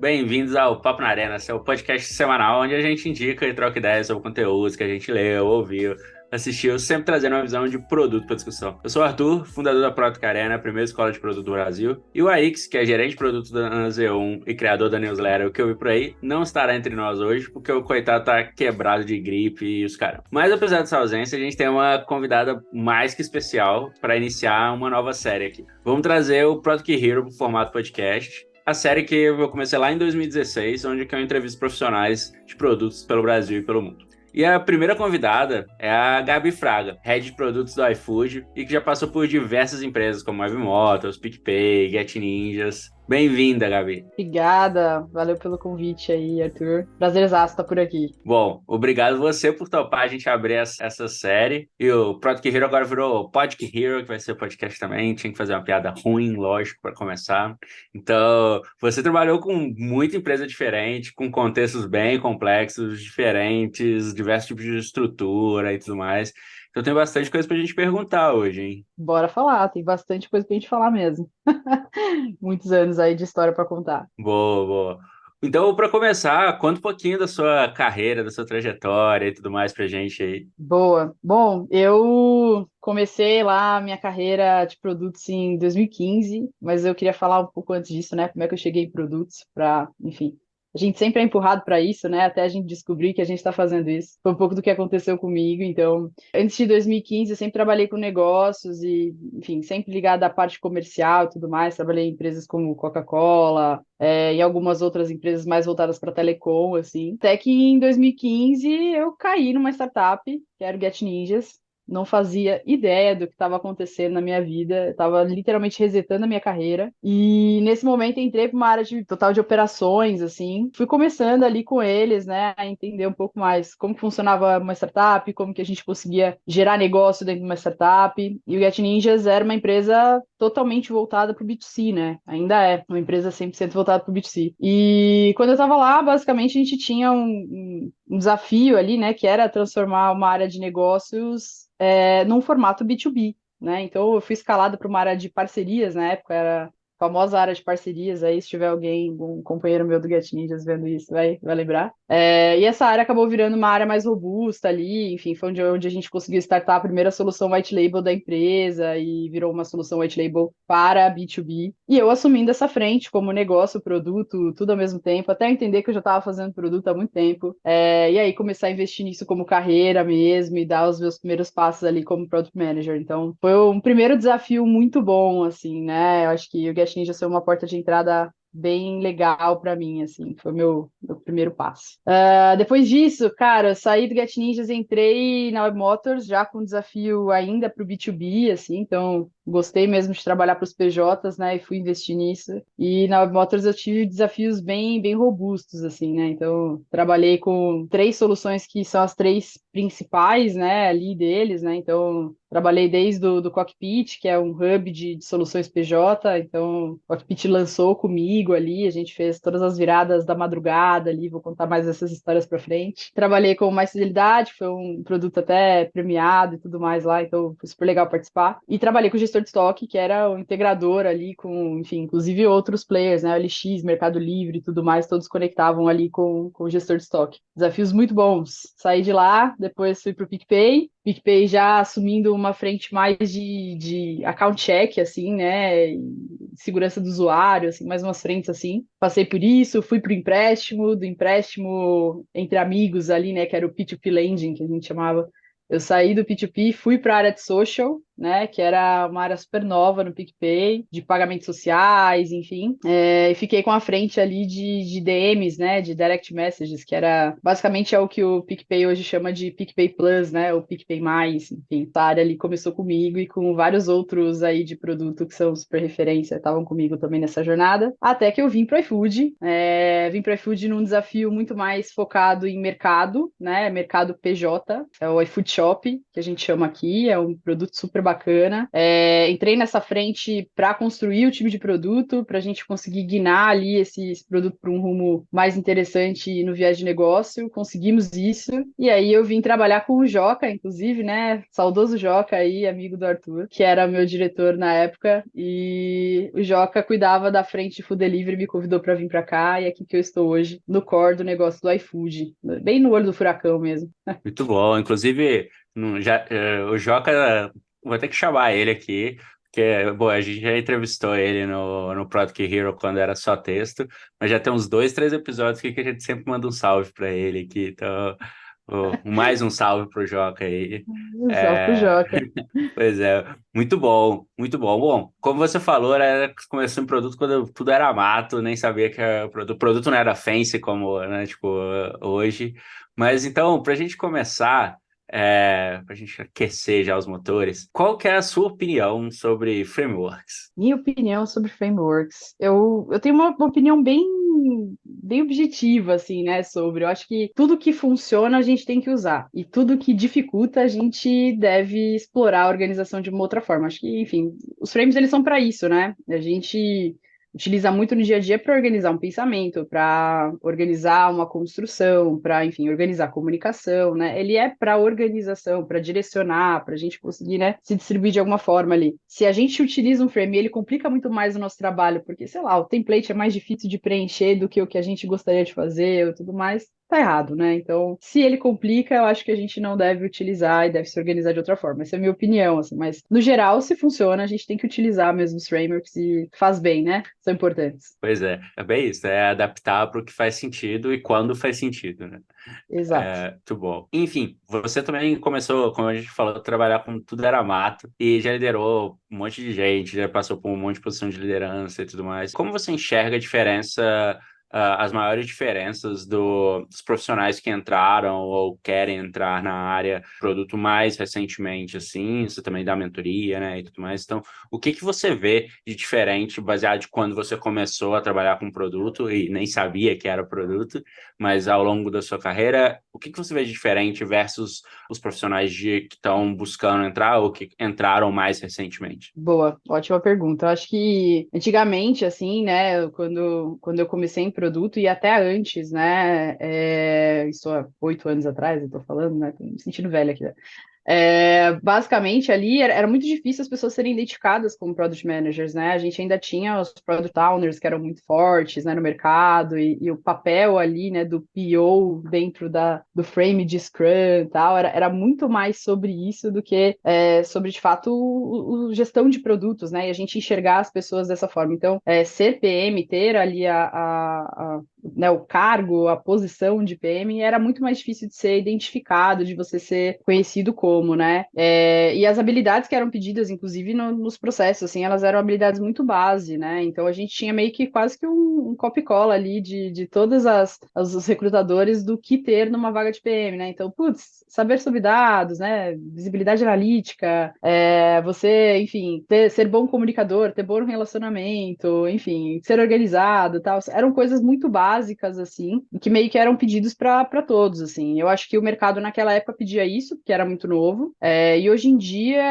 Bem-vindos ao Papo na Arena, seu podcast semanal onde a gente indica e troca ideias sobre conteúdos que a gente leu, ouviu, assistiu, sempre trazendo uma visão de produto para discussão. Eu sou o Arthur, fundador da Product Arena, a primeira escola de produto do Brasil, e o Aix, que é gerente de produto da Z1 e criador da newsletter O Que Eu Vi Por Aí, não estará entre nós hoje porque o coitado tá quebrado de gripe e os caras. Mas apesar dessa ausência, a gente tem uma convidada mais que especial para iniciar uma nova série aqui. Vamos trazer o Product Hero para o formato podcast. A série que eu comecei lá em 2016, onde eu entrevisto profissionais de produtos pelo Brasil e pelo mundo. E a primeira convidada é a Gabi Fraga, Head de Produtos do iFood, e que já passou por diversas empresas como Heavy Motors, PicPay, Get Ninjas. Bem-vinda, Gabi. Obrigada, valeu pelo convite aí, Arthur. Prazerzaço estar por aqui. Bom, obrigado você por topar a gente abrir essa série. E o Product Hero agora virou Podc Hero, que vai ser podcast também. Tinha que fazer uma piada ruim, lógico, para começar. Então, você trabalhou com muita empresa diferente, com contextos bem complexos, diferentes, diversos tipos de estrutura e tudo mais. Então, tem bastante coisa para a gente perguntar hoje, hein? Bora falar, tem bastante coisa pra gente falar mesmo. Muitos anos aí de história para contar. Boa, boa. Então, para começar, conta um pouquinho da sua carreira, da sua trajetória e tudo mais pra gente aí. Boa. Bom, eu comecei lá a minha carreira de produtos em 2015, mas eu queria falar um pouco antes disso, né? Como é que eu cheguei em produtos para, enfim. A gente sempre é empurrado para isso, né? Até a gente descobrir que a gente está fazendo isso. Foi um pouco do que aconteceu comigo. Então, antes de 2015, eu sempre trabalhei com negócios e, enfim, sempre ligado à parte comercial e tudo mais. Trabalhei em empresas como Coca-Cola, e algumas outras empresas mais voltadas para telecom, assim. Até que em 2015 eu caí numa startup, que era o Get Ninjas. Não fazia ideia do que estava acontecendo na minha vida. Estava literalmente resetando a minha carreira. E nesse momento entrei para uma área de total de operações, assim. Fui começando ali com eles, né, a entender um pouco mais como que funcionava uma startup, como que a gente conseguia gerar negócio dentro de uma startup. E o Get Ninjas era uma empresa totalmente voltada para o B2C, né? Ainda é uma empresa 100% voltada para o B2C. E quando eu estava lá, basicamente a gente tinha um desafio ali, né, que era transformar uma área de negócios num formato B2B, né? Então eu fui escalada para uma área de parcerias, na época era a famosa área de parcerias, aí se tiver alguém, um companheiro meu do Get Ninjas vendo isso, vai lembrar. E essa área acabou virando uma área mais robusta ali, enfim, foi onde a gente conseguiu startar a primeira solução white label da empresa e virou uma solução white label para B2B. E eu assumindo essa frente como negócio, produto, tudo ao mesmo tempo, até entender que eu já estava fazendo produto há muito tempo. E aí começar a investir nisso como carreira mesmo e dar os meus primeiros passos ali como Product Manager. Então, foi um primeiro desafio muito bom, assim, né? Eu acho que o Get Ninja foi uma porta de entrada bem legal para mim, assim, foi meu primeiro passo. Depois disso, cara, eu saí do Get Ninjas, entrei na Web Motors já com desafio ainda para o B2B, assim, então gostei mesmo de trabalhar para os PJs, né, e fui investir nisso. E na Web Motors eu tive desafios bem robustos, assim, né, então trabalhei com três soluções que são as três principais, né, ali deles, né, então trabalhei desde do Cockpit, que é um hub de soluções PJ, então o Cockpit lançou comigo ali, a gente fez todas as viradas da madrugada ali, vou contar mais essas histórias para frente. Trabalhei com Mais Fidelidade, foi um produto até premiado e tudo mais lá, então foi super legal participar. E trabalhei com o gestor de estoque, que era o integrador ali com, enfim, inclusive outros players, né, OLX, Mercado Livre e tudo mais, todos conectavam ali com o gestor de estoque. Desafios muito bons. Saí de lá, depois fui para o PicPay, PicPay já assumindo uma frente mais de account check, assim, né? Segurança do usuário, assim, mais umas frentes assim. Passei por isso, fui para o empréstimo, do empréstimo entre amigos ali, né? Que era o P2P Lending, que a gente chamava. Eu saí do P2P, fui para a área de social, né, que era uma área super nova no PicPay, de pagamentos sociais, enfim, e fiquei com a frente ali de DMs, né, de Direct Messages, que era basicamente é o que o PicPay hoje chama de PicPay Plus, né, ou PicPay Mais, enfim, essa área ali começou comigo e com vários outros aí de produto que são super referência, estavam comigo também nessa jornada, até que eu vim para o iFood, vim para o iFood num desafio muito mais focado em mercado, né, mercado PJ, é o iFood Shop, que a gente chama aqui, é um produto super bacana. Entrei nessa frente para construir o time de produto, para a gente conseguir guinar ali esse produto para um rumo mais interessante no viés de negócio. Conseguimos isso. E aí eu vim trabalhar com o Joca, inclusive, né? Saudoso Joca aí, amigo do Arthur, que era meu diretor na época. E o Joca cuidava da frente de food delivery, me convidou para vir para cá. E é aqui que eu estou hoje, no core do negócio do iFood, bem no olho do furacão mesmo. Muito bom. Inclusive, o Joca, vou ter que chamar ele aqui, porque, bom, a gente já entrevistou ele no Product Hero quando era só texto, mas já tem uns 2, 3 episódios aqui que a gente sempre manda um salve para ele aqui. Então, mais um salve pro Joca aí. Só pro É, Joca. pois é, muito bom, muito bom. Bom, como você falou, né, começou em produto quando tudo era mato, nem sabia que o produto não era fancy como, né, tipo, hoje. Mas então, para a gente começar, para a gente aquecer já os motores, qual que é a sua opinião sobre frameworks? Minha opinião sobre frameworks. Eu tenho uma opinião bem objetiva, assim, né, sobre. Eu acho que tudo que funciona a gente tem que usar. E tudo que dificulta a gente deve explorar a organização de uma outra forma. Acho que, enfim, os frames eles são para isso, né? A gente utiliza muito no dia a dia para organizar um pensamento, para organizar uma construção, para, enfim, organizar a comunicação, né? Ele é para organização, para direcionar, para a gente conseguir, né, se distribuir de alguma forma ali. Se a gente utiliza um frame, ele complica muito mais o nosso trabalho, porque, sei lá, o template é mais difícil de preencher do que o que a gente gostaria de fazer, ou tudo mais. Tá errado, né? Então, se ele complica, eu acho que a gente não deve utilizar e deve se organizar de outra forma. Essa é a minha opinião, assim. Mas, no geral, se funciona, a gente tem que utilizar mesmo os frameworks e faz bem, né? São importantes. Pois é bem isso, é adaptar para o que faz sentido e quando faz sentido, né? Exato. Muito bom. Enfim, você também começou, como a gente falou, a trabalhar com tudo era mato e já liderou um monte de gente, já passou por um monte de posição de liderança e tudo mais. Como você enxerga a diferença, as maiores diferenças dos profissionais que entraram ou querem entrar na área de produto mais recentemente, assim, você também dá mentoria, né, e tudo mais. Então, o que que você vê de diferente, baseado de quando você começou a trabalhar com produto e nem sabia que era produto, mas ao longo da sua carreira, o que que você vê de diferente versus os profissionais que estão buscando entrar ou que entraram mais recentemente? Boa, ótima pergunta. Eu acho que antigamente, assim, né, quando eu comecei em produto e até antes, né, isso há 8 anos atrás, eu tô falando, né, tô me sentindo velha aqui, né? Basicamente ali era muito difícil as pessoas serem identificadas como product managers, né? A gente ainda tinha os product owners que eram muito fortes, né, no mercado e o papel ali, né, do PO dentro do frame de Scrum e tal, era muito mais sobre isso do que sobre, de fato, gestão de produtos, né? E a gente enxergar as pessoas dessa forma. Então, ser PM, ter ali né, o cargo, a posição de PM, era muito mais difícil de ser identificado, de você ser conhecido como, né? E as habilidades que eram pedidas, inclusive nos processos, assim, elas eram habilidades muito base, né? Então a gente tinha meio que quase que um copy-cola ali de todas os recrutadores do que ter numa vaga de PM, né? Então, putz, saber sobre dados, né? Visibilidade analítica, você, enfim, ser bom comunicador, ter bom relacionamento, enfim, ser organizado, tal, eram coisas muito básicas assim, que meio que eram pedidos para todos, assim. Eu acho que o mercado naquela época pedia isso, porque era muito novo, e hoje em dia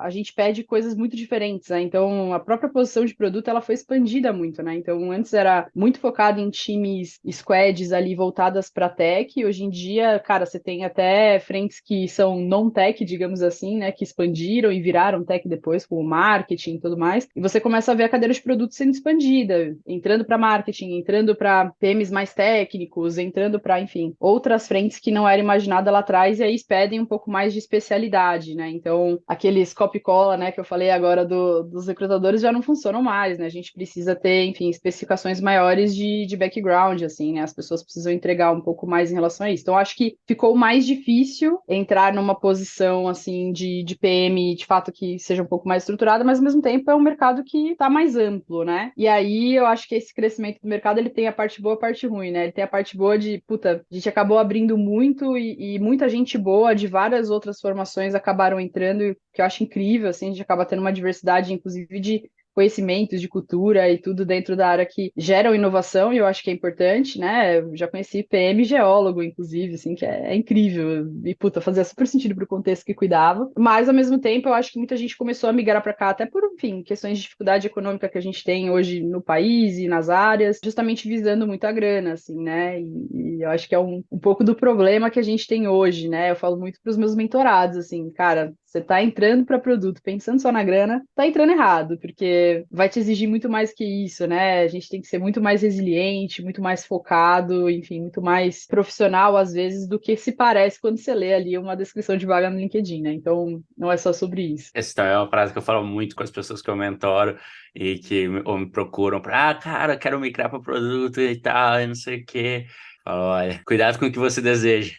a gente pede coisas muito diferentes, né? Então, a própria posição de produto ela foi expandida muito, né? Então, antes era muito focado em times, squads ali voltadas para tech, hoje em dia, cara, você tem até frentes que são non-tech, digamos assim, né? Que expandiram e viraram tech depois, com o marketing e tudo mais. E você começa a ver a cadeira de produto sendo expandida, entrando para marketing, entrando para PMs mais técnicos, entrando para, enfim, outras frentes que não era imaginada lá atrás, e aí pedem um pouco mais de especialidade, né? Então, aqueles copy-cola, né, que eu falei agora dos recrutadores já não funcionam mais, né? A gente precisa ter, enfim, especificações maiores de background, assim, né? As pessoas precisam entregar um pouco mais em relação a isso. Então, acho que ficou mais difícil entrar numa posição, assim, de PM, de fato, que seja um pouco mais estruturada, mas, ao mesmo tempo, é um mercado que está mais amplo, né? E aí, eu acho que esse crescimento do mercado, ele tem a parte boa e a parte ruim, né? Ele tem a parte boa de, puta, a gente acabou abrindo muito e muita gente boa de várias outras formações acabaram entrando, que eu acho incrível, assim, a gente acaba tendo uma diversidade, inclusive, conhecimentos de cultura e tudo dentro da área que geram inovação, e eu acho que é importante, né? Eu já conheci PM geólogo, inclusive, assim, que é incrível. E, puta, fazia super sentido pro contexto que cuidava. Mas, ao mesmo tempo, eu acho que muita gente começou a migrar para cá, até por, enfim, questões de dificuldade econômica que a gente tem hoje no país e nas áreas, justamente visando muito a grana, assim, né? E eu acho que é um pouco do problema que a gente tem hoje, né? Eu falo muito para os meus mentorados, assim, cara, você tá entrando para produto pensando só na grana, tá entrando errado, porque vai te exigir muito mais que isso, né? A gente tem que ser muito mais resiliente, muito mais focado, enfim, muito mais profissional às vezes do que se parece quando você lê ali uma descrição de vaga no LinkedIn, né? Então, não é só sobre isso. Essa também é uma frase que eu falo muito com as pessoas que eu mentoro e que ou me procuram para, cara, quero migrar para produto e tal, e não sei o quê. Falo, olha, cuidado com o que você deseja.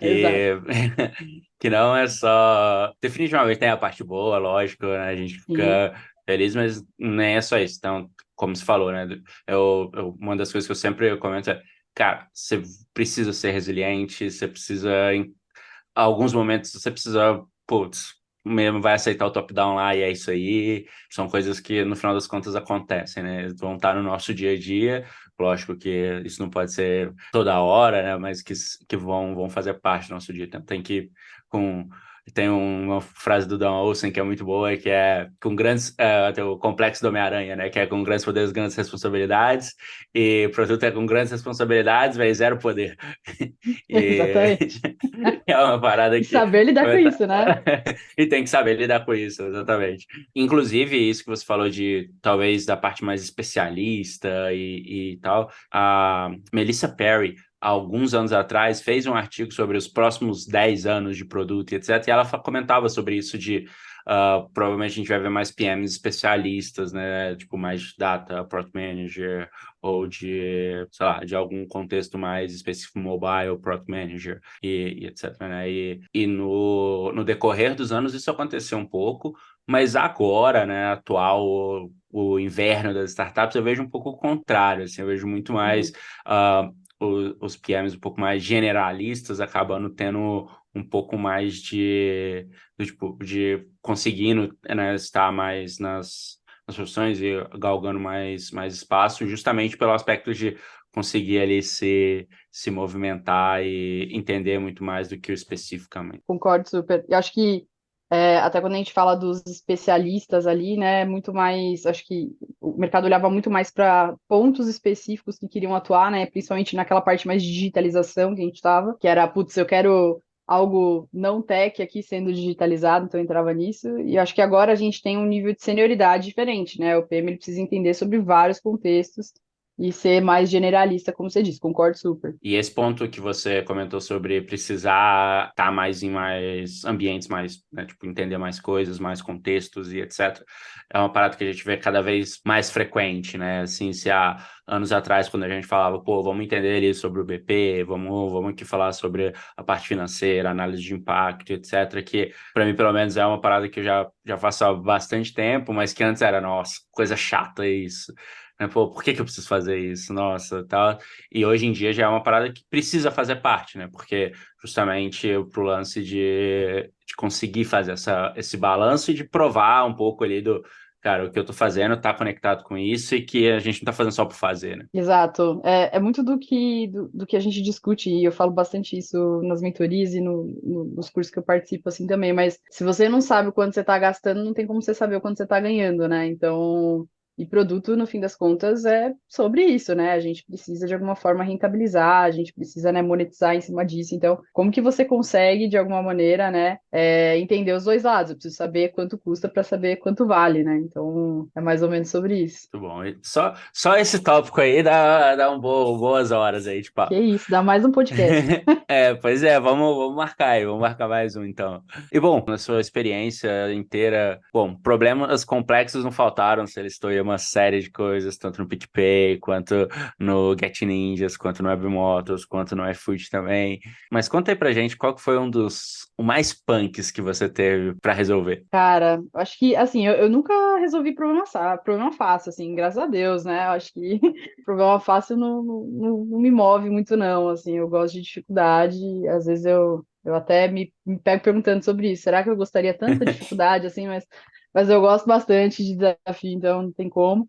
Exato. Que, que não é só. Definitivamente tem a parte boa, lógico, né? A gente Sim, fica feliz, mas nem é só isso. Então, como você falou, né? Uma das coisas que eu sempre comento é, cara, você precisa ser resiliente, você precisa, em alguns momentos, você precisa, putz, mesmo vai aceitar o top-down lá e é isso aí. São coisas que, no final das contas, acontecem, né? Vão estar no nosso dia a dia. Lógico que isso não pode ser toda hora, né? Mas que vão fazer parte do nosso dia. Então, tem que com tem uma frase do Dan Olsen que é muito boa, que é com grandes tem o complexo do Homem-Aranha, né? Que é com grandes poderes, grandes responsabilidades, e produto é com grandes responsabilidades, vai zero poder. E exatamente. é uma parada E que saber lidar com isso, né? e tem que saber lidar com isso, exatamente. Inclusive, isso que você falou de talvez da parte mais especialista e tal, a Melissa Perry, há alguns anos atrás, fez um artigo sobre os próximos 10 anos de produto e etc. E ela comentava sobre isso de provavelmente a gente vai ver mais PMs especialistas, né? Tipo, mais data, product manager, ou de, sei lá, de algum contexto mais específico, mobile, product manager e etc, né? E no decorrer dos anos isso aconteceu um pouco, mas agora, né, atual, o inverno das startups, eu vejo um pouco o contrário, assim, eu vejo muito mais Uhum. uh, os PMs um pouco mais generalistas acabando tendo um pouco mais tipo, de conseguindo, né, estar mais nas profissões e galgando mais espaço, justamente pelo aspecto de conseguir ali se movimentar e entender muito mais do que o especificamente. Concordo super. Eu acho que até quando a gente fala dos especialistas ali, né, muito mais, acho que o mercado olhava muito mais para pontos específicos que queriam atuar, né, principalmente naquela parte mais de digitalização que a gente estava, que era, putz, eu quero algo não tech aqui sendo digitalizado, então eu entrava nisso. E eu acho que agora a gente tem um nível de senioridade diferente, né? O PM ele precisa entender sobre vários contextos e ser mais generalista, como você disse. Concordo super. E esse ponto que você comentou sobre precisar estar mais em mais ambientes, mais, né, tipo, entender mais coisas, mais contextos e etc., é uma parada que a gente vê cada vez mais frequente, né? Assim, se há anos atrás, quando a gente falava, pô, vamos entender ali sobre o BP, vamos aqui falar sobre a parte financeira, análise de impacto, etc., que para mim, pelo menos, é uma parada que eu já faço há bastante tempo, mas que antes era, nossa, coisa chata isso. Né? Pô, por que que eu preciso fazer isso? Nossa, tal. E hoje em dia já é uma parada que precisa fazer parte, né? Porque justamente pro lance de conseguir fazer esse balanço e de provar um pouco ali do, cara, o que eu tô fazendo tá conectado com isso e que a gente não tá fazendo só por fazer, né? Exato. É muito do que a gente discute, e eu falo bastante isso nas mentorias e nos cursos que eu participo assim também, mas se você não sabe o quanto você está gastando, não tem como você saber o quanto você está ganhando, né? Então, e produto, no fim das contas, é sobre isso, né? A gente precisa de alguma forma rentabilizar, a gente precisa, né, monetizar em cima disso. Então, como que você consegue, de alguma maneira, né, entender os dois lados? Eu preciso saber quanto custa para saber quanto vale, né? Então, é mais ou menos sobre isso. Muito bom. E só esse tópico aí dá boas horas aí de Que papo. isso, dá mais um podcast. Pois é, vamos marcar aí, vamos marcar mais um então. E bom, na sua experiência inteira, bom, problemas complexos não faltaram, você listou aí uma série de coisas, tanto no PicPay, quanto no Get Ninjas, quanto no Webmotors, quanto no iFood também. Mas conta aí pra gente qual que foi o mais punks que você teve pra resolver. Cara, eu acho que, assim, eu nunca resolvi problema fácil, assim, graças a Deus, né? Eu acho que problema fácil não me move muito, não, assim, eu gosto de dificuldade, e às vezes eu até me pego perguntando sobre isso, será que eu gostaria tanta dificuldade, assim, mas mas eu gosto bastante de desafio, então não tem como.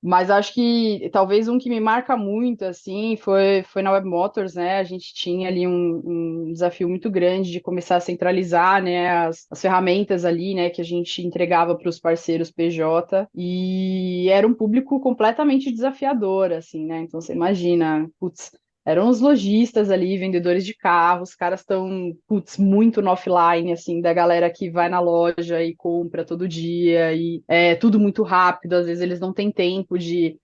Mas acho que talvez um que me marca muito, assim, foi na Web Motors, né? A gente tinha ali um desafio muito grande de começar a centralizar, né, as ferramentas ali, né, que a gente entregava para os parceiros PJ, e era um público completamente desafiador, assim, né? Então você imagina, putz, eram os lojistas ali, vendedores de carros, os caras estão, putz, muito no offline, assim, da galera que vai na loja e compra todo dia, e é tudo muito rápido, às vezes eles não têm tempo de.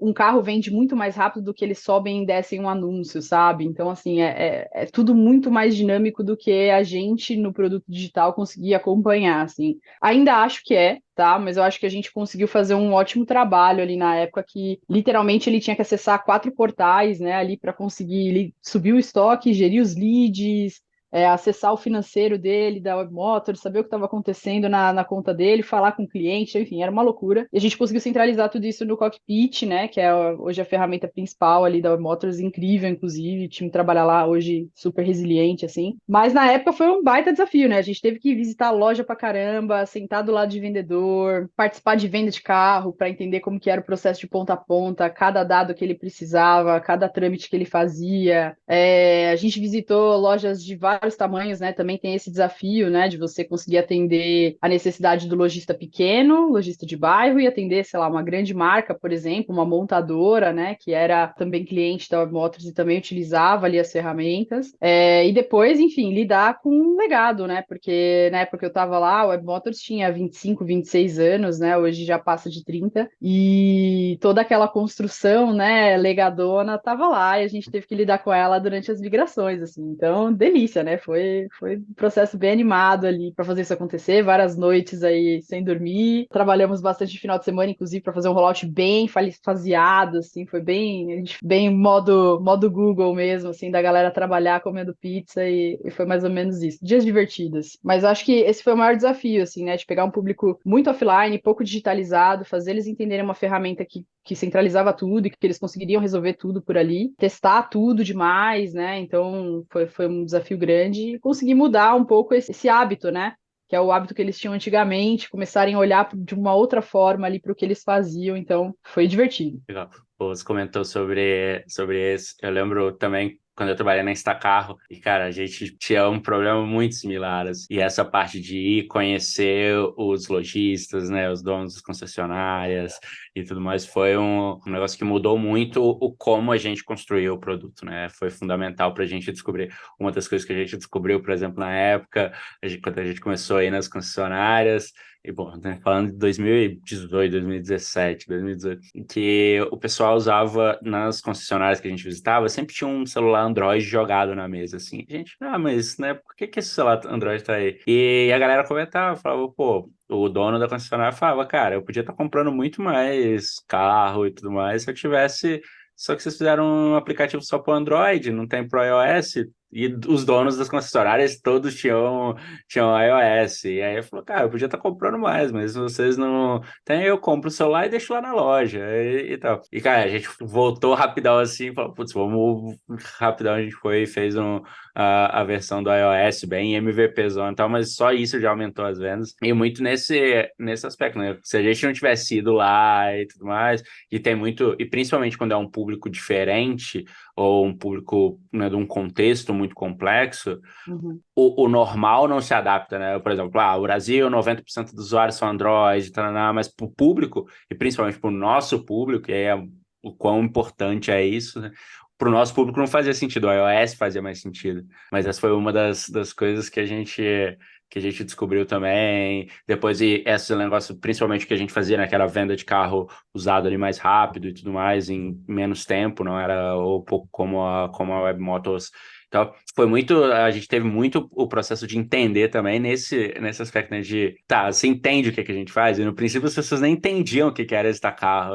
Um carro vende muito mais rápido do que eles sobem e descem um anúncio, sabe? Então, assim, é tudo muito mais dinâmico do que a gente no produto digital conseguia acompanhar, assim. Ainda acho que tá? Mas eu acho que a gente conseguiu fazer um ótimo trabalho ali na época que literalmente ele tinha que acessar 4 portais, né, ali para conseguir subir o estoque, gerir os leads, acessar o financeiro dele, da Webmotor, saber o que estava acontecendo na conta dele, falar com o cliente, enfim, era uma loucura. E a gente conseguiu centralizar tudo isso no Cockpit, né, que é hoje a ferramenta principal ali da Webmotors, incrível, inclusive, o time trabalha lá hoje super resiliente, assim. Mas na época foi um baita desafio, né? A gente teve que visitar a loja pra caramba, sentar do lado de vendedor, participar de venda de carro para entender como que era o processo de ponta a ponta, cada dado que ele precisava, cada trâmite que ele fazia. A gente visitou lojas de vários tamanhos, né? Também tem esse desafio, né? De você conseguir atender a necessidade do lojista pequeno, lojista de bairro, e atender, sei lá, uma grande marca, por exemplo, uma montadora, né? Que era também cliente da Web Motors e também utilizava ali as ferramentas. E depois, enfim, lidar com um legado, né? Porque na época que eu estava lá, a Web Motors tinha 25, 26 anos, né? Hoje já passa de 30. E toda aquela construção, né, legadona, estava lá e a gente teve que lidar com ela durante as migrações, assim. Então, delícia, né? Foi um processo bem animado ali para fazer isso acontecer, várias noites aí sem dormir. Trabalhamos bastante de final de semana, inclusive, para fazer um rollout bem faseado, assim, foi bem, a gente, bem modo Google mesmo, assim, da galera trabalhar comendo pizza e foi mais ou menos isso. Dias divertidos. Mas eu acho que esse foi o maior desafio, assim, né, de pegar um público muito offline, pouco digitalizado, fazer eles entenderem uma ferramenta que centralizava tudo e que eles conseguiriam resolver tudo por ali, testar tudo demais, né? Então foi um desafio grande e conseguir mudar um pouco esse hábito, né? Que é o hábito que eles tinham antigamente, começarem a olhar de uma outra forma ali para o que eles faziam. Então, foi divertido. Legal. Você comentou sobre esse. Eu lembro também quando eu trabalhei na Instacarro, e, cara, a gente tinha um problema muito similar, assim. E essa parte de ir conhecer os lojistas, né, os donos das concessionárias e tudo mais, foi um negócio que mudou muito o como a gente construiu o produto, né? Foi fundamental para a gente descobrir. Uma das coisas que a gente descobriu, por exemplo, na época, quando a gente começou a ir nas concessionárias, e bom, né, falando de 2018, 2017, 2018, que o pessoal usava nas concessionárias que a gente visitava, sempre tinha um celular Android jogado na mesa, assim. Gente, mas, né, por que esse celular Android tá aí? E a galera comentava, falava, pô, o dono da concessionária falava, cara, eu podia estar comprando muito mais carro e tudo mais se eu tivesse. Só que vocês fizeram um aplicativo só para Android, não tem para iOS. E os donos das concessionárias todos tinham iOS. E aí eu falei, cara, eu podia estar comprando mais, mas se vocês não têm, eu compro o celular e deixo lá na loja e tal. E, cara, a gente voltou rapidão assim, falou, putz, vamos rapidão. A gente foi e fez a versão do iOS bem MVP zona e tal, mas só isso já aumentou as vendas. E muito nesse aspecto, né? Se a gente não tivesse ido lá e tudo mais, e tem muito, e principalmente quando é um público diferente, ou um público, né, de um contexto muito complexo, Uhum. o normal não se adapta, né? Por exemplo, o Brasil, 90% dos usuários são Android, taraná, mas para o público, e principalmente para o nosso público, e aí é o quão importante é isso, né? Para o nosso público não fazia sentido, o iOS fazia mais sentido. Mas essa foi uma das coisas que a gente descobriu também. Depois, e esse negócio, principalmente que a gente fazia naquela venda de carro usado ali mais rápido e tudo mais, em menos tempo, não era ou pouco como a Web Motors. Então, a gente teve muito o processo de entender também nesse aspecto, né, de, tá, você entende o que a gente faz? E no princípio as pessoas nem entendiam o que era esse carro.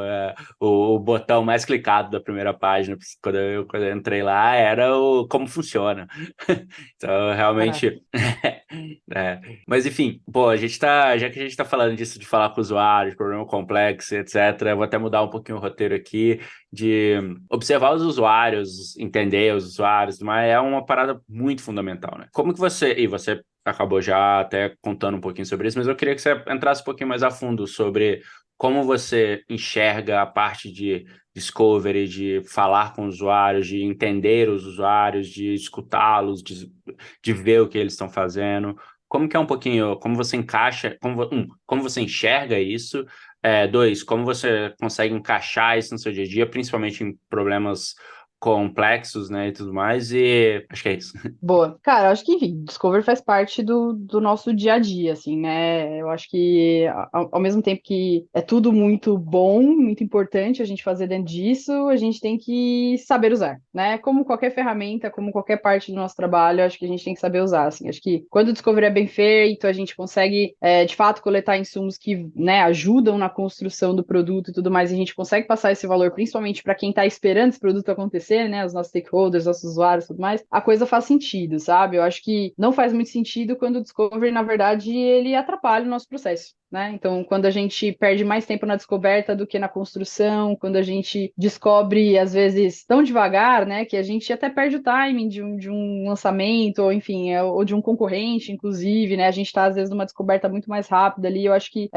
O botão mais clicado da primeira página, quando eu entrei lá, era como funciona. Então, Caraca. realmente, é. Mas enfim, pô, já que a gente tá falando disso, de falar com usuários, problema complexo, etc., eu vou até mudar um pouquinho o roteiro aqui, de observar os usuários, entender os usuários, mas é uma parada muito fundamental, né? Como que você acabou já até contando um pouquinho sobre isso, mas eu queria que você entrasse um pouquinho mais a fundo sobre como você enxerga a parte de discovery, de falar com usuários, de entender os usuários, de escutá-los, de ver o que eles estão fazendo. Como que é um pouquinho, como você encaixa, como você enxerga isso? Dois, como você consegue encaixar isso no seu dia a dia, principalmente em problemas complexos, né, e tudo mais, e acho que é isso. Boa. Cara, eu acho que, enfim, Discovery faz parte do nosso dia a dia, assim, né? Eu acho que, ao mesmo tempo que é tudo muito bom, muito importante a gente fazer dentro disso, a gente tem que saber usar, né? Como qualquer ferramenta, como qualquer parte do nosso trabalho, eu acho que a gente tem que saber usar, assim. Acho que quando o Discovery é bem feito, a gente consegue, de fato, coletar insumos que, né, ajudam na construção do produto e tudo mais, e a gente consegue passar esse valor, principalmente para quem está esperando esse produto acontecer, né? Os nossos stakeholders, nossos usuários e tudo mais, a coisa faz sentido, sabe? Eu acho que não faz muito sentido quando o Discovery, na verdade, ele atrapalha o nosso processo, né? Então, quando a gente perde mais tempo na descoberta do que na construção, quando a gente descobre, às vezes, tão devagar, né, que a gente até perde o timing de um lançamento, ou enfim, ou de um concorrente, inclusive, né? A gente está, às vezes, numa descoberta muito mais rápida ali. Eu acho que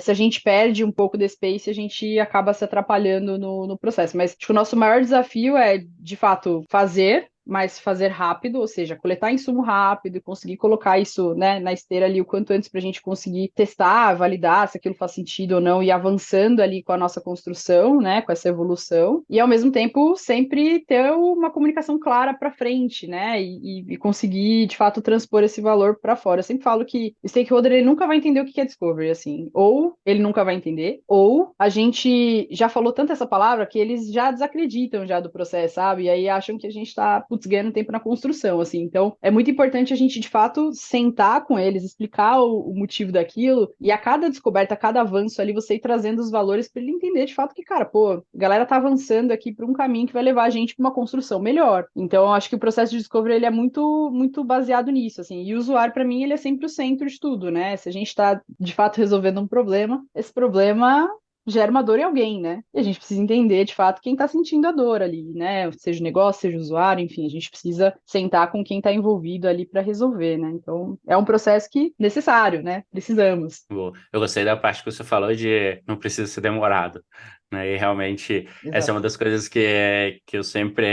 se a gente perde um pouco desse pace, a gente acaba se atrapalhando no processo. Mas acho que o nosso maior desafio é, de fato, fazer, mas fazer rápido, ou seja, coletar insumo rápido e conseguir colocar isso, né, na esteira ali o quanto antes para a gente conseguir testar, validar se aquilo faz sentido ou não e avançando ali com a nossa construção, né, com essa evolução, e ao mesmo tempo sempre ter uma comunicação clara para frente, né, e conseguir de fato transpor esse valor para fora. Eu sempre falo que o stakeholder ele nunca vai entender o que é discovery, assim, ou ele nunca vai entender, ou a gente já falou tanto essa palavra que eles já desacreditam já do processo, sabe? E aí acham que a gente está putz, ganhando tempo na construção, assim. Então, é muito importante a gente, de fato, sentar com eles, explicar o motivo daquilo, e a cada descoberta, a cada avanço ali, você ir trazendo os valores para ele entender, de fato, que, cara, pô, a galera tá avançando aqui para um caminho que vai levar a gente para uma construção melhor. Então, eu acho que o processo de discovery, ele é muito, muito baseado nisso, assim. E o usuário, para mim, ele é sempre o centro de tudo, né? Se a gente está, de fato, resolvendo um problema, esse problema gera uma dor em alguém, né? E a gente precisa entender, de fato, quem está sentindo a dor ali, né? Seja o negócio, seja o usuário, enfim, a gente precisa sentar com quem está envolvido ali para resolver, né? Então, é um processo que necessário, né? Precisamos. Boa. Eu gostei da parte que você falou de não precisa ser demorado, né? E realmente essa é uma Exato. das coisas que eu sempre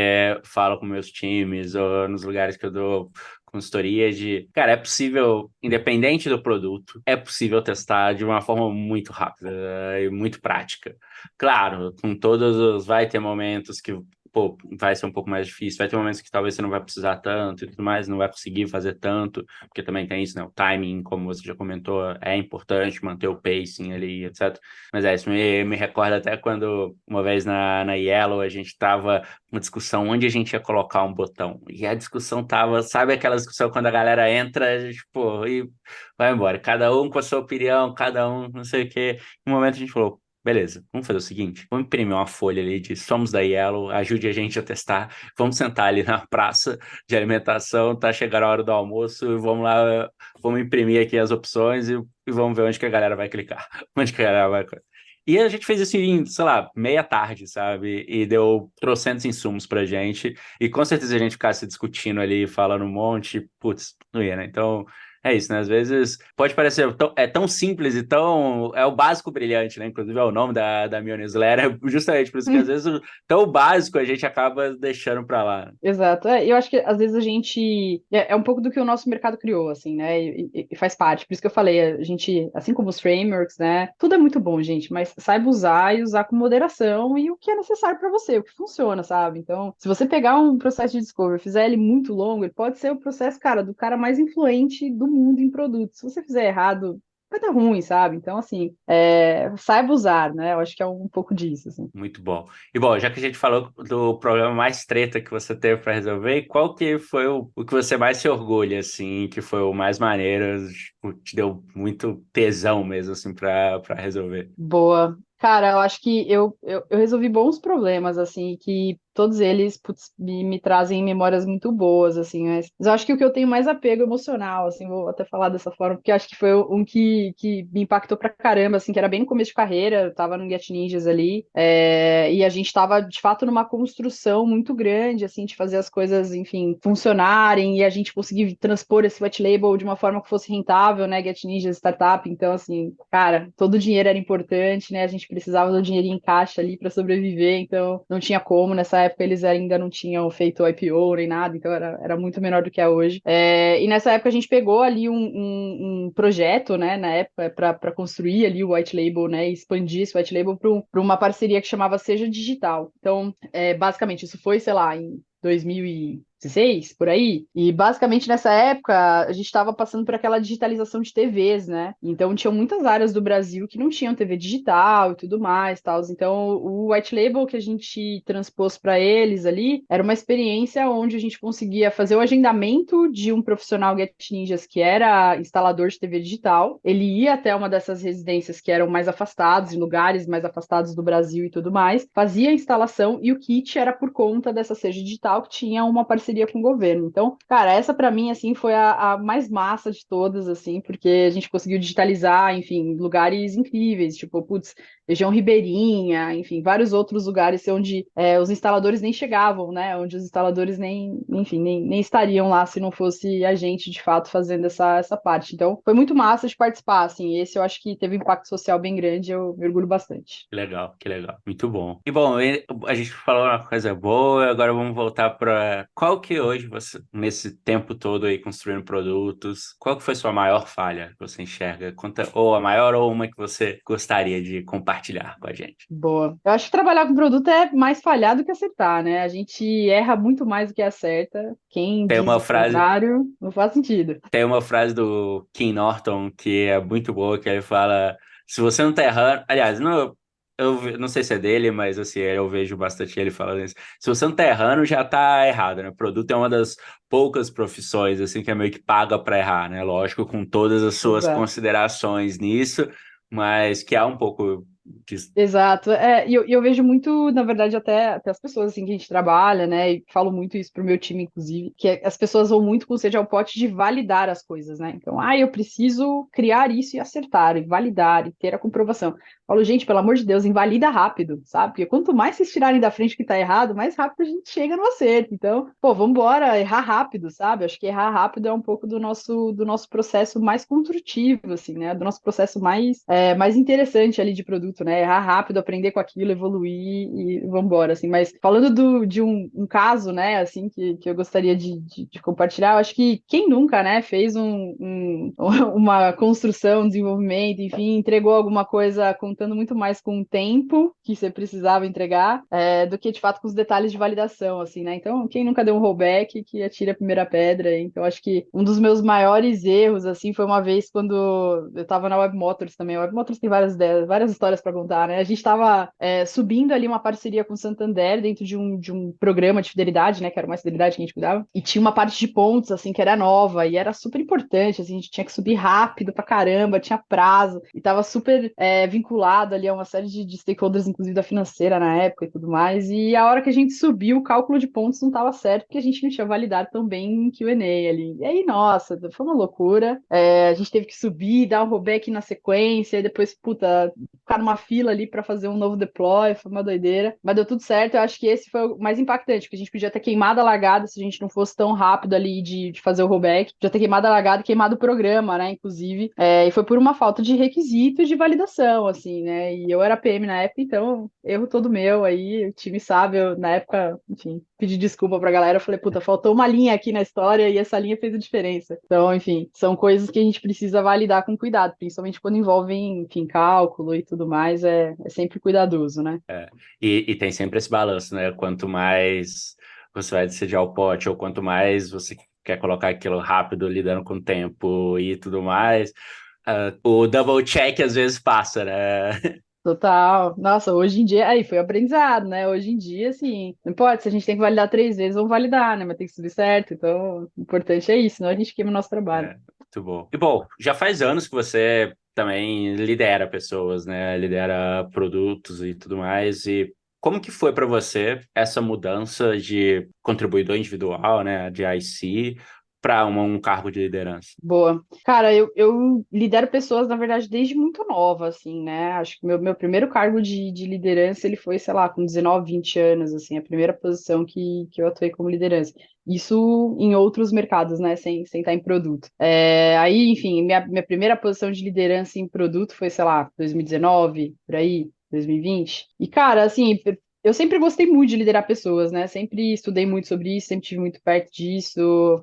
falo com meus times ou nos lugares que eu dou consultoria de, cara, é possível, independente do produto, é possível testar de uma forma muito rápida e muito prática. Claro, com todos os, vai ter momentos que pô, vai ser um pouco mais difícil, vai ter momentos que talvez você não vai precisar tanto e tudo mais, não vai conseguir fazer tanto, porque também tem isso, né? O timing, como você já comentou, é importante manter o pacing ali, etc. Mas isso me recorda até quando, uma vez na Yellow, a gente tava uma discussão onde a gente ia colocar um botão. E a discussão tava, sabe aquela discussão quando a galera entra, a gente, pô, e vai embora. Cada um com a sua opinião, cada um não sei o quê. No momento a gente falou, beleza, vamos fazer o seguinte: vamos imprimir uma folha ali de somos da Yellow, ajude a gente a testar. Vamos sentar ali na praça de alimentação, tá chegando a hora do almoço, e vamos lá, vamos imprimir aqui as opções e vamos ver onde que a galera vai clicar, onde que a galera vai. E a gente fez isso em, sei lá, meia tarde, sabe? E deu trocentos insumos pra gente. E com certeza a gente ficasse discutindo ali, falando um monte, putz, não ia, né? Então, é isso, né? Às vezes pode parecer tão simples e tão. É o básico brilhante, né? Inclusive é o nome da minha newsletter, justamente por isso que às vezes tão básico a gente acaba deixando pra lá. Exato. Eu acho que às vezes a gente. É um pouco do que o nosso mercado criou, assim, né? E faz parte. Por isso que eu falei, a gente, assim como os frameworks, né? Tudo é muito bom, gente, mas saiba usar e usar com moderação e o que é necessário para você, o que funciona, sabe? Então, se você pegar um processo de discovery e fizer ele muito longo, ele pode ser o processo, cara, do cara mais influente do mundo em produtos. Se você fizer errado, vai dar ruim, sabe? Então, assim, saiba usar, né? Eu acho que é um pouco disso, assim. Muito bom. E bom, já que a gente falou do problema mais treta que você teve para resolver, qual que foi o que você mais se orgulha, assim, que foi o mais maneiro, tipo, te deu muito tesão mesmo, assim, para resolver? Boa. Cara, eu acho que eu resolvi bons problemas, assim, que todos eles, putz, me trazem memórias muito boas, assim, mas eu acho que o que eu tenho mais apego emocional, assim, vou até falar dessa forma, porque acho que foi um que me impactou pra caramba, assim, que era bem no começo de carreira, eu tava no Get Ninjas ali, e a gente tava, de fato, numa construção muito grande, assim, de fazer as coisas, enfim, funcionarem, e a gente conseguir transpor esse white label de uma forma que fosse rentável, né, Get Ninjas, startup, então, assim, cara, todo o dinheiro era importante, né, a gente precisava do dinheirinho em caixa ali para sobreviver, então não tinha como, nessa época eles ainda não tinham feito IPO nem nada, então era muito menor do que é hoje. E nessa época a gente pegou ali um projeto, né, na época, para construir ali o white label, né, e expandir esse white label para uma parceria que chamava Seja Digital. Então, basicamente, isso foi, sei lá, em 2016, por aí. E basicamente nessa época a gente estava passando por aquela digitalização de TVs, né? Então tinham muitas áreas do Brasil que não tinham TV digital e tudo mais, tal. Então o white label que a gente transpôs para eles ali era uma experiência onde a gente conseguia fazer o agendamento de um profissional Get Ninjas que era instalador de TV digital. Ele ia até uma dessas residências que eram mais afastados, em lugares mais afastados do Brasil e tudo mais, fazia a instalação e o kit era por conta dessa Seja Digital que tinha uma parceria com o governo. Então, cara, essa para mim, assim, foi a mais massa de todas, assim, porque a gente conseguiu digitalizar, enfim, lugares incríveis, tipo, putz, região ribeirinha, enfim, vários outros lugares onde os instaladores nem chegavam, né? Onde os instaladores enfim, nem estariam lá se não fosse a gente, de fato, fazendo essa parte. Então, foi muito massa de participar, assim, esse eu acho que teve um impacto social bem grande, eu me orgulho bastante. Que legal, que legal. Muito bom. E bom, a gente falou uma coisa boa, agora vamos voltar para qual que hoje você, nesse tempo todo aí construindo produtos, qual que foi sua maior falha que você enxerga? Conta, ou a maior ou uma que você gostaria de compartilhar com a gente? Boa. Eu acho que trabalhar com produto é mais falhar do que acertar, né? A gente erra muito mais do que acerta. Quem Tem diz uma o frase, contrário não faz sentido. tem uma frase do Kim Norton que é muito boa, que ele fala, se você não tá errando, aliás, não, não sei se é dele, mas assim, eu vejo bastante ele falando isso. Se você não tá errando, já tá errado, né? Produto é uma das poucas profissões, assim, que é meio que paga pra errar, né? Lógico, com todas as suas Exato. considerações nisso, mas que há um pouco disso. Exato. E eu vejo muito, na verdade, até as pessoas assim que a gente trabalha, né? E falo muito isso pro meu time, inclusive, que as pessoas vão muito com sede ao pote de validar as coisas, né? Então, eu preciso criar isso e acertar, e validar, e ter a comprovação. Falo, gente, pelo amor de Deus, invalida rápido, sabe? Porque quanto mais vocês tirarem da frente o que tá errado, mais rápido a gente chega no acerto. Então, pô, vambora, errar rápido, sabe? Acho que errar rápido é um pouco do nosso processo mais construtivo, assim, né? Do nosso processo mais interessante ali de produto, né? Errar rápido, aprender com aquilo, evoluir e vambora, assim. Mas falando de um caso, né, assim, que eu gostaria de compartilhar, eu acho que quem nunca, né, fez uma construção, um desenvolvimento, enfim, entregou alguma coisa contando muito mais com o tempo que você precisava entregar, do que, de fato, com os detalhes de validação, assim, né? Então, quem nunca deu um rollback, que atire a primeira pedra. Então, acho que um dos meus maiores erros, assim, foi uma vez quando eu tava na Web Motors também. A Web Motors tem várias histórias para contar, né? A gente tava subindo ali uma parceria com o Santander dentro de um programa de fidelidade, né? Que era uma fidelidade que a gente cuidava. E tinha uma parte de pontos, assim, que era nova e era super importante, assim, a gente tinha que subir rápido pra caramba, tinha prazo e tava super vinculado ali a uma série de stakeholders, inclusive da financeira na época e tudo mais. E a hora que a gente subiu, o cálculo de pontos não tava certo porque a gente não tinha validado tão bem em Q&A ali. E aí, nossa, foi uma loucura. A gente teve que subir, dar um rollback na sequência e depois, puta, ficar numa fila ali para fazer um novo deploy, foi uma doideira. Mas deu tudo certo, eu acho que esse foi o mais impactante, porque a gente podia ter queimado a largada se a gente não fosse tão rápido ali de fazer o rollback. Podia ter queimado a largada e queimado o programa, né, inclusive. E foi por uma falta de requisitos de validação, assim, né, e eu era PM na época, então, erro todo meu aí, o time sabe, eu, na época, enfim, pedi desculpa pra galera, eu falei, puta, faltou uma linha aqui na história e essa linha fez a diferença. Então, enfim, são coisas que a gente precisa validar com cuidado, principalmente quando envolvem, enfim, cálculo e tudo mais, é sempre cuidadoso, né? É. E tem sempre esse balanço, né? Quanto mais você vai decidir ao pote, ou quanto mais você quer colocar aquilo rápido, lidando com o tempo e tudo mais, o double check às vezes passa, né? Total. Nossa, hoje em dia, aí foi aprendizado, né? Hoje em dia, assim, não importa, se a gente tem que validar 3 vezes, vamos validar, né? Mas tem que subir certo. Então, o importante é isso, senão a gente queima o nosso trabalho. É, muito bom. E bom, já faz anos que você também lidera pessoas, né? Lidera produtos e tudo mais. E como que foi para você essa mudança de contribuidor individual, né, de IC, para um cargo de liderança? Boa. Cara, eu lidero pessoas, na verdade, desde muito nova, assim, né? Acho que meu primeiro cargo de liderança, ele foi, sei lá, com 19, 20 anos, assim, a primeira posição que eu atuei como liderança. Isso em outros mercados, né? Sem estar em produto. Aí, enfim, minha primeira posição de liderança em produto foi, sei lá, 2019, por aí, 2020. E, cara, assim, eu sempre gostei muito de liderar pessoas, né? Sempre estudei muito sobre isso, sempre tive muito perto disso,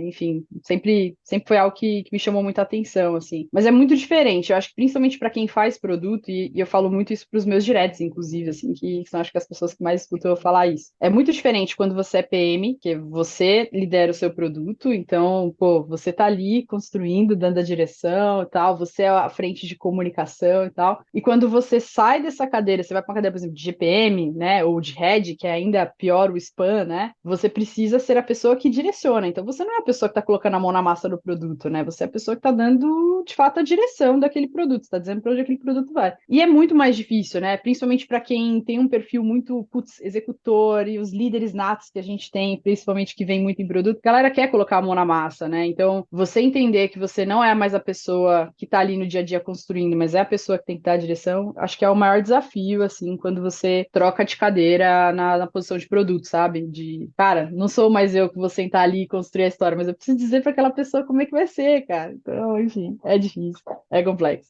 enfim, sempre foi algo que me chamou muita atenção, assim. Mas é muito diferente, eu acho que principalmente para quem faz produto, e eu falo muito isso para os meus diretos, inclusive, assim, que são acho que as pessoas que mais escutam eu falar isso. É muito diferente quando você é PM, que você lidera o seu produto, então, pô, você tá ali construindo, dando a direção e tal, você é a frente de comunicação e tal. E quando você sai dessa cadeira, você vai para uma cadeira, por exemplo, de GPM, né, ou de head, que é ainda pior o spam, né, você precisa ser a pessoa que direciona. Então, você não é a pessoa que está colocando a mão na massa do produto, né, você é a pessoa que está dando, de fato, a direção daquele produto, está dizendo para onde aquele produto vai. E é muito mais difícil, né, principalmente para quem tem um perfil muito, executor e os líderes natos que a gente tem, principalmente que vem muito em produto, a galera quer colocar a mão na massa, né, então você entender que você não é mais a pessoa que está ali no dia a dia construindo, mas é a pessoa que tem que dar a direção, acho que é o maior desafio, assim, quando você troca de cadeira na posição de produto, sabe? De, cara, não sou mais eu que vou sentar ali e construir a história, mas eu preciso dizer para aquela pessoa como é que vai ser, cara. Então, enfim, é difícil, é complexo.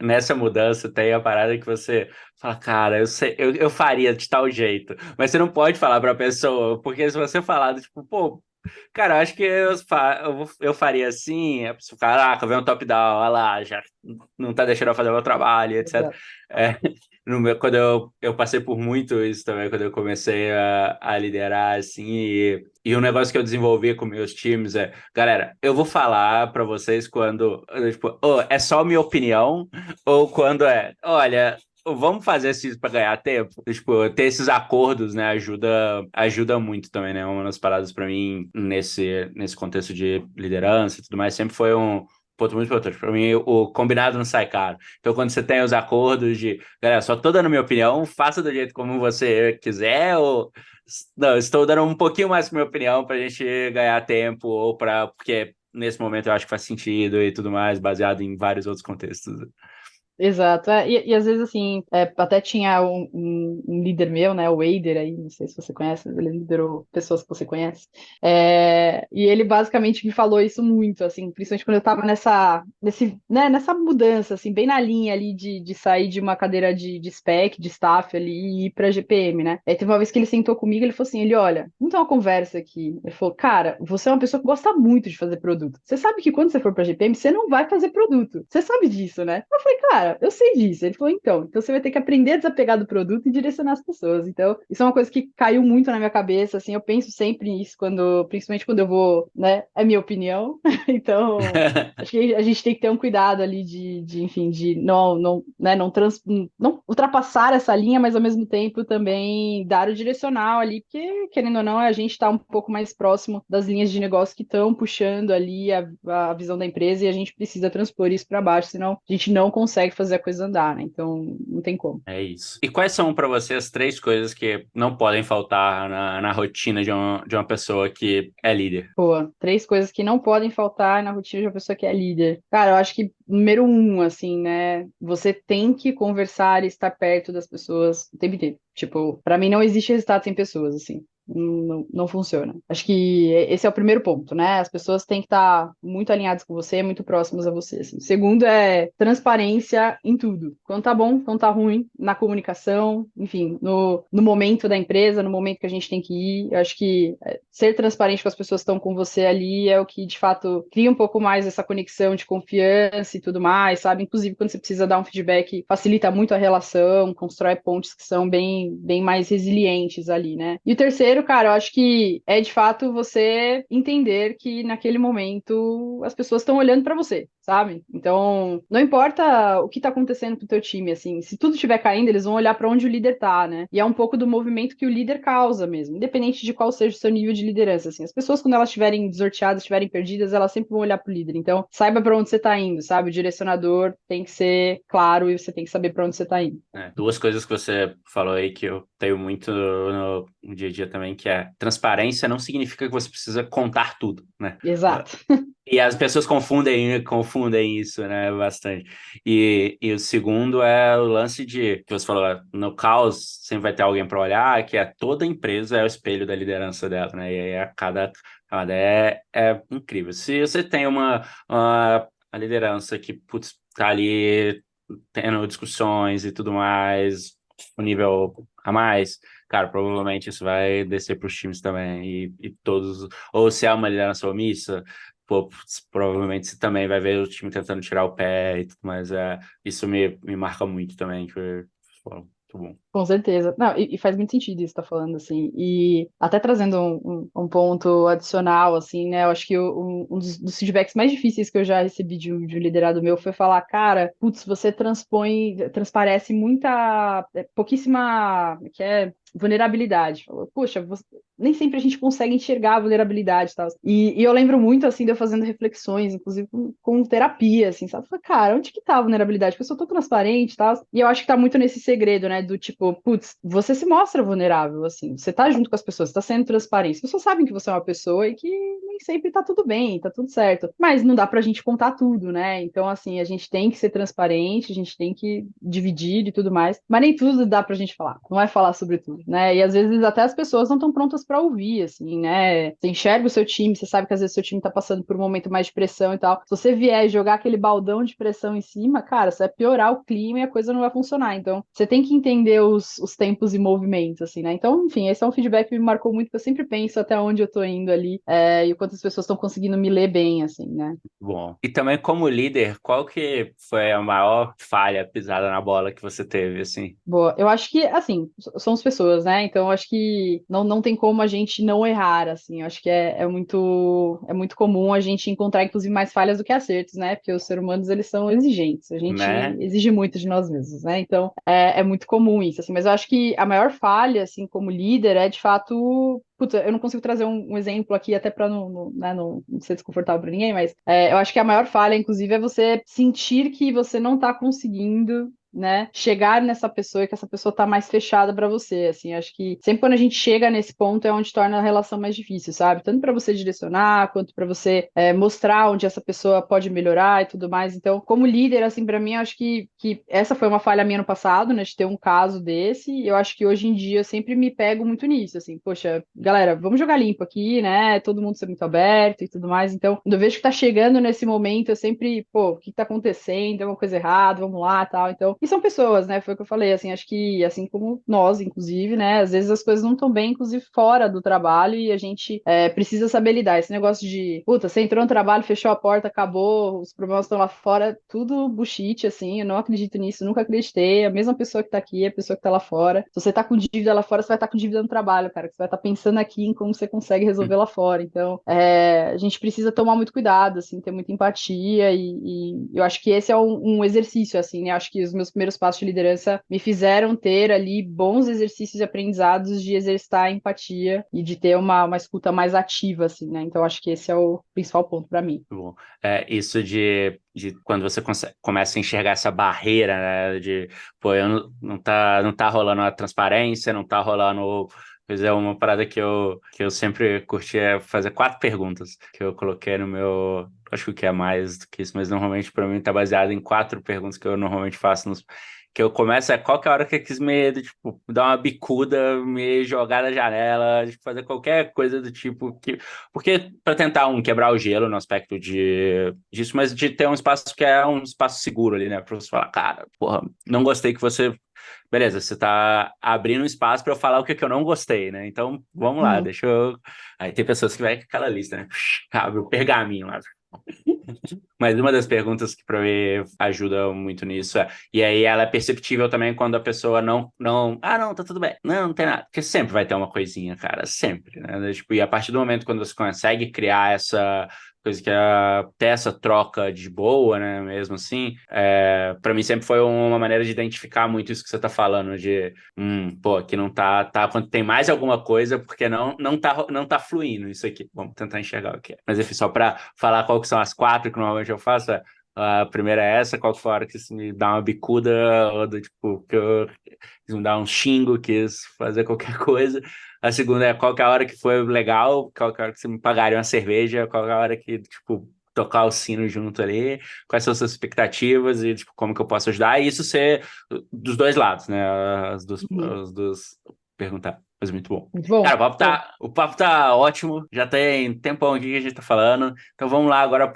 Nessa mudança tem a parada que você fala, cara, eu sei, eu faria de tal jeito, mas você não pode falar pra pessoa, porque se você falar, tipo, pô, cara, eu acho que eu faria assim, a pessoa, caraca, vem um top-down, olha lá, já não tá deixando eu fazer o meu trabalho, etc. Exato. É, quando eu passei por muito isso também, quando eu comecei a liderar, assim, e um negócio que eu desenvolvi com meus times é, galera, eu vou falar pra vocês quando, tipo, é só minha opinião, ou quando olha, vamos fazer isso para ganhar tempo. Tipo, ter esses acordos, né, ajuda muito também, né? Uma das paradas para mim nesse contexto de liderança e tudo mais sempre foi um ponto muito importante. Para mim, o combinado não sai caro. Então, quando você tem os acordos de, galera, só tô dando minha opinião, faça do jeito como você quiser, ou não, estou dando um pouquinho mais minha opinião para a gente ganhar tempo, ou para porque nesse momento eu acho que faz sentido e tudo mais, baseado em vários outros contextos. Exato, e às vezes assim, até tinha um líder meu, né, o Eider aí, não sei se você conhece, ele liderou pessoas que você conhece, e ele basicamente me falou isso muito, assim, principalmente quando eu tava nessa mudança, assim, bem na linha ali de sair de uma cadeira de spec, de staff ali e ir pra GPM, né, aí teve uma vez que ele sentou comigo, ele falou assim, olha, vamos ter uma conversa aqui, ele falou, cara, você é uma pessoa que gosta muito de fazer produto, você sabe que quando você for pra GPM, você não vai fazer produto, você sabe disso, né, eu falei, cara, eu sei disso. Ele falou, então você vai ter que aprender a desapegar do produto e direcionar as pessoas. Então, isso é uma coisa que caiu muito na minha cabeça, assim, eu penso sempre nisso, principalmente quando eu vou, né, é minha opinião. Então, acho que a gente tem que ter um cuidado ali enfim, de não ultrapassar essa linha, mas ao mesmo tempo também dar o direcional ali, porque, querendo ou não, a gente está um pouco mais próximo das linhas de negócio que estão puxando ali a visão da empresa e a gente precisa transpor isso para baixo, senão a gente não consegue fazer a coisa andar, né? Então, não tem como. É isso. E quais são para você as três coisas que não podem faltar na rotina de uma pessoa que é líder? Pô, três coisas que não podem faltar na rotina de uma pessoa que é líder. Cara, eu acho que número um, assim, né? Você tem que conversar e estar perto das pessoas o tempo inteiro. Tipo, pra mim não existe resultado sem pessoas, assim. Não funciona. Acho que esse é o primeiro ponto, né? As pessoas têm que estar muito alinhadas com você, muito próximas a você. Assim. O segundo é transparência em tudo. Quando tá bom, quando tá ruim, na comunicação, enfim, no momento da empresa, no momento que a gente tem que ir. Eu acho que ser transparente com as pessoas que estão com você ali é o que, de fato, cria um pouco mais essa conexão de confiança e tudo mais, sabe? Inclusive, quando você precisa dar um feedback, facilita muito a relação, constrói pontes que são bem mais resilientes ali, né? E o terceiro, cara, eu acho que é, de fato, você entender que naquele momento as pessoas estão olhando para você. sabe? Então, não importa o que tá acontecendo com o teu time, assim, se tudo estiver caindo, eles vão olhar para onde o líder tá, né? E é um pouco do movimento que o líder causa mesmo, independente de qual seja o seu nível de liderança, assim. As pessoas, quando elas estiverem desnorteadas, estiverem perdidas, elas sempre vão olhar pro líder. Então, saiba para onde você tá indo, sabe? O direcionador tem que ser claro e você tem que saber para onde você tá indo. Duas coisas que você falou aí que eu tenho muito no dia a dia também, que é transparência não significa que você precisa contar tudo, né? Exato. E as pessoas confundem isso, né, bastante. E o segundo é o lance que você falou, no caos sempre vai ter alguém para olhar, que é toda empresa é o espelho da liderança dela, né? E aí cada é incrível. Se você tem uma liderança que, putz, tá ali tendo discussões e tudo mais, o nível a mais, cara, provavelmente isso vai descer para os times também. E todos, ou se é uma liderança omissa, pô, provavelmente você também vai ver o time tentando tirar o pé e tudo mais. Isso me marca muito também, que foi muito bom. Com certeza. Não, e faz muito sentido isso que tá falando, assim. E até trazendo um ponto adicional, assim, né? Eu acho que um dos feedbacks mais difíceis que eu já recebi de um liderado meu foi falar, cara, putz, você transparece muita, pouquíssima, que é vulnerabilidade. Falou, poxa, nem sempre a gente consegue enxergar a vulnerabilidade e tal. E eu lembro muito, assim, de eu fazendo reflexões, inclusive com terapia, assim, sabe? Falei, cara, onde que tá a vulnerabilidade? Porque eu sou tão transparente e tal. E eu acho que tá muito nesse segredo, né? Do tipo, putz, você se mostra vulnerável, assim. Você tá junto com as pessoas, você tá sendo transparente. As pessoas sabem que você é uma pessoa e que nem sempre tá tudo bem, tá tudo certo. Mas não dá pra gente contar tudo, né? Então, assim, a gente tem que ser transparente, a gente tem que dividir e tudo mais. Mas nem tudo dá pra gente falar. Não é falar sobre tudo, né? E às vezes até as pessoas não estão prontas para ouvir, assim, né? Você enxerga o seu time, você sabe que às vezes o seu time tá passando por um momento mais de pressão e tal. Se você vier jogar aquele baldão de pressão em cima, cara, você vai piorar o clima e a coisa não vai funcionar. Então, você tem que entender os tempos e movimentos, assim, né? Então, enfim, esse é um feedback que me marcou muito, porque eu sempre penso até onde eu tô indo ali, e o quanto as pessoas estão conseguindo me ler bem, assim, né? Bom. E também como líder, qual que foi a maior falha pisada na bola que você teve, assim? Boa, eu acho que, assim, somos pessoas, né? Então, eu acho que não tem como a gente não errar, assim. Eu acho que é muito comum a gente encontrar, inclusive, mais falhas do que acertos, né? Porque os seres humanos, eles são exigentes. A gente Né? exige muito de nós mesmos, né? Então, é muito comum isso, assim. Mas eu acho que a maior falha, assim, como líder, é, de fato... Puta, eu não consigo trazer um exemplo aqui, até para né, não ser desconfortável para ninguém, mas eu acho que a maior falha, inclusive, é você sentir que você não tá conseguindo, né, chegar nessa pessoa e que essa pessoa tá mais fechada para você, assim, acho que sempre quando a gente chega nesse ponto é onde torna a relação mais difícil, sabe? Tanto para você direcionar, quanto para você mostrar onde essa pessoa pode melhorar e tudo mais. Então, como líder, assim, para mim, eu acho que essa foi uma falha minha no passado, né, de ter um caso desse, e eu acho que hoje em dia eu sempre me pego muito nisso, assim, poxa, galera, vamos jogar limpo aqui, né, todo mundo ser muito aberto e tudo mais. Então, quando eu vejo que tá chegando nesse momento, eu sempre, pô, o que tá acontecendo? É uma coisa errada, vamos lá, tal. Então, e são pessoas, né? Foi o que eu falei, assim, acho que assim como nós, inclusive, né? Às vezes as coisas não estão bem, inclusive fora do trabalho, e a gente precisa saber lidar. Esse negócio de, puta, você entrou no trabalho, fechou a porta, acabou, os problemas estão lá fora, tudo bullshit, assim, eu não acredito nisso, nunca acreditei. A mesma pessoa que tá aqui é a pessoa que tá lá fora. Se você tá com dívida lá fora, você vai estar com dívida no trabalho, cara, que você vai estar pensando aqui em como você consegue resolver lá fora. Então, a gente precisa tomar muito cuidado, assim, ter muita empatia, e eu acho que esse é um exercício, assim, né? Eu acho que os meus primeiros passos de liderança me fizeram ter ali bons exercícios e aprendizados de exercitar a empatia e de ter uma escuta mais ativa, assim, né? Então, acho que esse é o principal ponto para mim. Muito bom. Isso de quando você começa a enxergar essa barreira, né? De, pô, não tá rolando a transparência, não tá rolando. Pois é, uma parada que eu sempre curti é fazer 4 perguntas que eu coloquei no meu. Acho que o que é mais do que isso, mas normalmente para mim tá baseado em 4 perguntas que eu normalmente faço que eu começo qual que é a hora que eu quis tipo, dar uma bicuda, me jogar da janela, tipo, fazer qualquer coisa do tipo porque para tentar quebrar o gelo no aspecto disso, mas de ter um espaço que é um espaço seguro ali, né? Pra você falar, cara, porra, não gostei que você. Beleza, você tá abrindo um espaço para eu falar o que eu não gostei, né? Então, vamos lá, Uhum. deixa eu. Aí tem pessoas que vai com aquela lista, né? Abre o pergaminho lá. Mas uma das perguntas que para mim ajuda muito nisso e aí ela é perceptível também quando a pessoa não, tá tudo bem, não tem nada, porque sempre vai ter uma coisinha, cara, sempre, né? Tipo, e a partir do momento quando você consegue criar coisa que ter essa troca de boa, né, mesmo assim, para mim sempre foi uma maneira de identificar muito isso que você tá falando, de, pô, aqui não tá, quando tem mais alguma coisa, porque não tá fluindo isso aqui. Vamos tentar enxergar o que é. Mas enfim, só para falar qual que são as quatro que normalmente eu faço, a primeira é essa, qual foi a hora que você me dá uma bicuda, ou do tipo, que eu quis me dar um xingo, quis fazer qualquer coisa. A segunda é qual que é a hora que foi legal, qual que é a hora que você me pagaria uma cerveja, qual que é a hora que, tipo, tocar o sino junto ali, quais são as suas expectativas e, tipo, como que eu posso ajudar. E isso ser dos dois lados, né? Uhum. As duas perguntar. Mas muito bom. Muito Cara, bom. o papo tá ótimo, já tem tempão aqui que a gente tá falando, então vamos lá agora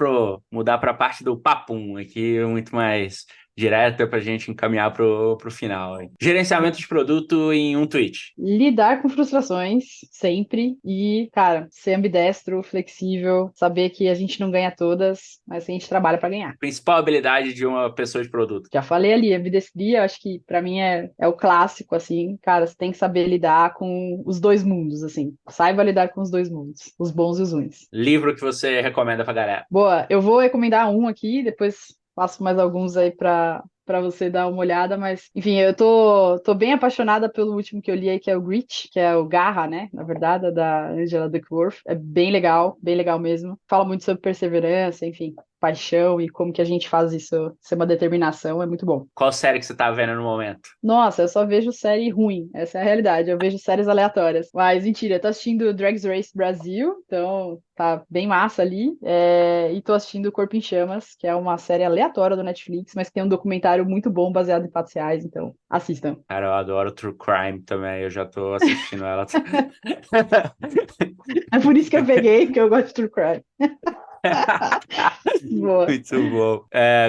mudar pra parte do papum aqui, muito mais direta pra gente encaminhar pro final, hein? Gerenciamento de produto em um tweet. Lidar com frustrações sempre e, cara, ser ambidestro, flexível, saber que a gente não ganha todas, mas que a gente trabalha para ganhar. Principal habilidade de uma pessoa de produto. Já falei ali, ambidestria, acho que para mim é o clássico, assim, cara, você tem que saber lidar com os dois mundos, assim, saiba lidar com os dois mundos, os bons e os ruins. Livro que você recomenda pra galera. Boa, eu vou recomendar um aqui, depois passo mais alguns aí para você dar uma olhada, mas enfim, eu tô bem apaixonada pelo último que eu li aí, que é o Grit, que é o Garra, né? Na verdade, da Angela Duckworth. É bem legal mesmo. Fala muito sobre perseverança, enfim, paixão e como que a gente faz isso ser uma determinação, é muito bom. Qual série que você tá vendo no momento? Nossa, eu só vejo série ruim, essa é a realidade. Eu vejo séries aleatórias. Mas mentira, eu tô assistindo Drag Race Brasil, então tá bem massa ali. E tô assistindo Corpo em Chamas, que é uma série aleatória do Netflix, mas que tem um documentário muito bom baseado em fatos reais, então assistam. Cara, eu adoro True Crime também, eu já tô assistindo ela. É por isso que eu peguei, porque eu gosto de True Crime. Boa. Muito bom.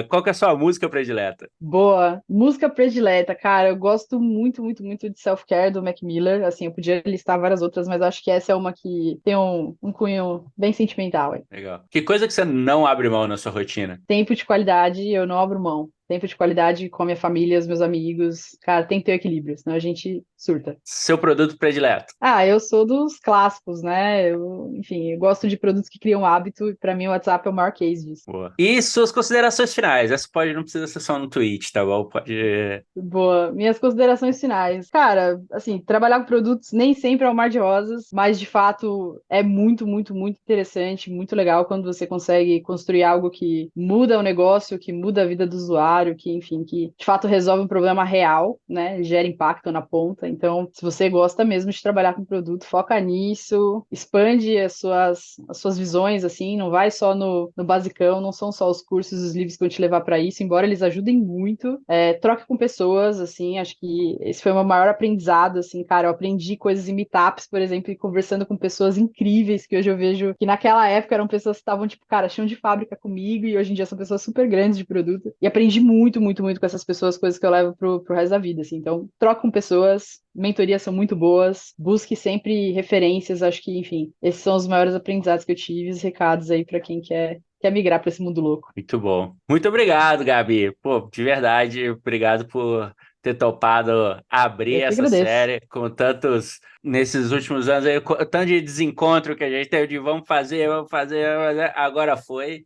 Qual que é a sua música predileta? Boa. Música predileta, cara, eu gosto muito, muito, muito de Self-Care do Mac Miller. Assim, eu podia listar várias outras, mas acho que essa é uma que tem um cunho bem sentimental. Legal. Que coisa que você não abre mão na sua rotina? Tempo de qualidade, eu não abro mão. Tempo de qualidade com a minha família, os meus amigos. Cara, tem que ter equilíbrio, senão a gente surta. Seu produto predileto? Ah, eu sou dos clássicos, né? Enfim, eu gosto de produtos que criam hábito, e para mim o WhatsApp é o maior case disso. Boa. E suas considerações finais? Essa não precisa ser só no tweet, tá bom? Pode. Boa. Minhas considerações finais. Cara, assim, trabalhar com produtos nem sempre é um mar de rosas, mas de fato é muito, muito, muito interessante, muito legal quando você consegue construir algo que muda o negócio, que muda a vida do usuário, que, enfim, que de fato resolve um problema real, né? Gera impacto na ponta. Então, se você gosta mesmo de trabalhar com produto, foca nisso, expande as suas visões, assim, não vai só no basicão, não são só os cursos, os livros que vão te levar para isso, embora eles ajudem muito. Troque com pessoas, assim, acho que esse foi o meu maior aprendizado, assim, cara, eu aprendi coisas em meetups, por exemplo, e conversando com pessoas incríveis, que hoje eu vejo que naquela época eram pessoas que estavam, tipo, cara, chão de fábrica comigo, e hoje em dia são pessoas super grandes de produto, e aprendi muito, muito, muito com essas pessoas, coisas que eu levo pro resto da vida, assim, então, troque com pessoas, mentorias são muito boas, busque sempre referências, acho que, enfim, esses são os maiores aprendizados que eu tive, os recados aí para quem quer migrar para esse mundo louco. Muito bom. Muito obrigado, Gabi. Pô, de verdade, obrigado por ter topado abrir Eu que essa agradeço. série com tantos, nesses últimos anos aí, tanto de desencontro que a gente teve de vamos fazer, agora foi.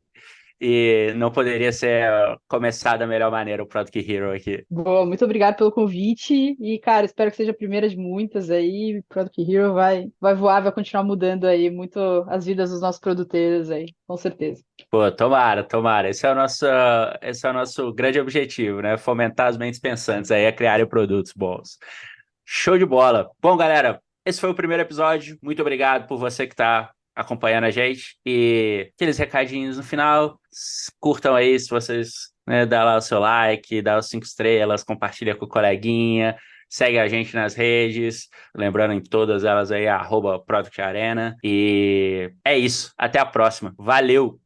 E não poderia ser começar da melhor maneira o Product Hero aqui. Boa, muito obrigado pelo convite e, cara, espero que seja a primeira de muitas aí. Product Hero vai voar, vai continuar mudando aí muito as vidas dos nossos produtores aí, com certeza. Pô, tomara, tomara. Esse é o nosso grande objetivo, né? Fomentar as mentes pensantes aí a criarem produtos bons. Show de bola. Bom, galera, esse foi o primeiro episódio. Muito obrigado por você que está acompanhando a gente. E aqueles recadinhos no final. Curtam aí se vocês, né, dá lá o seu like, dá os 5 estrelas, compartilha com o coleguinha. Segue a gente nas redes, lembrando em todas elas aí, @ProductArena. E é isso. Até a próxima. Valeu!